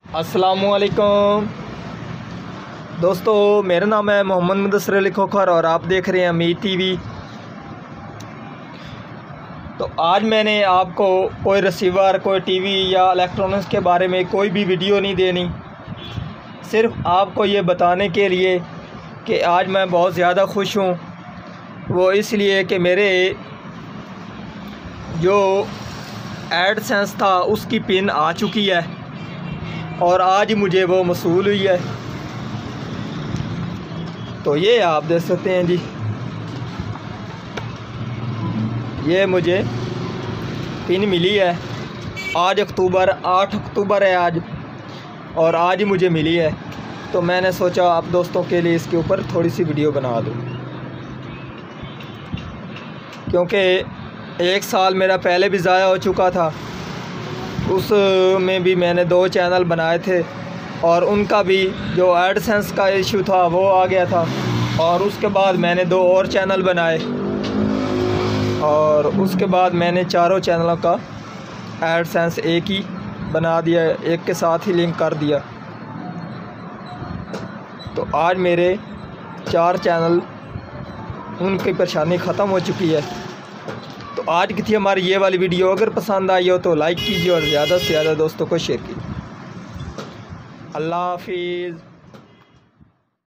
अस्सलामुअलैकुम दोस्तों, मेरा नाम है मोहम्मद मुदस्सिर अली खोखर और आप देख रहे हैं अमीर टीवी। तो आज मैंने आपको कोई रिसीवर, कोई टीवी या इलेक्ट्रॉनिक्स के बारे में कोई भी वीडियो नहीं देनी, सिर्फ आपको ये बताने के लिए कि आज मैं बहुत ज़्यादा खुश हूँ। वो इसलिए कि मेरे जो एडसेंस था उसकी पिन आ चुकी है और आज मुझे वो मसूल हुई है। तो ये आप देख सकते हैं जी, ये मुझे पिन मिली है। आज 8 अक्टूबर है आज, और आज मुझे मिली है। तो मैंने सोचा आप दोस्तों के लिए इसके ऊपर थोड़ी सी वीडियो बना दूँ, क्योंकि 1 साल मेरा पहले भी ज़ाया हो चुका था। उसमें भी मैंने 2 चैनल बनाए थे और उनका भी जो एडसेंस का इशू था वो आ गया था, और उसके बाद मैंने 2 और चैनल बनाए और उसके बाद मैंने 4 चैनलों का एडसेंस एक ही बना दिया, एक के साथ ही लिंक कर दिया। तो आज मेरे 4 चैनल, उनकी परेशानी ख़त्म हो चुकी है। तो आज की थी हमारी ये वाली वीडियो। अगर पसंद आई हो तो लाइक कीजिए और ज़्यादा से ज़्यादा दोस्तों को शेयर कीजिए। अल्लाह हाफिज़।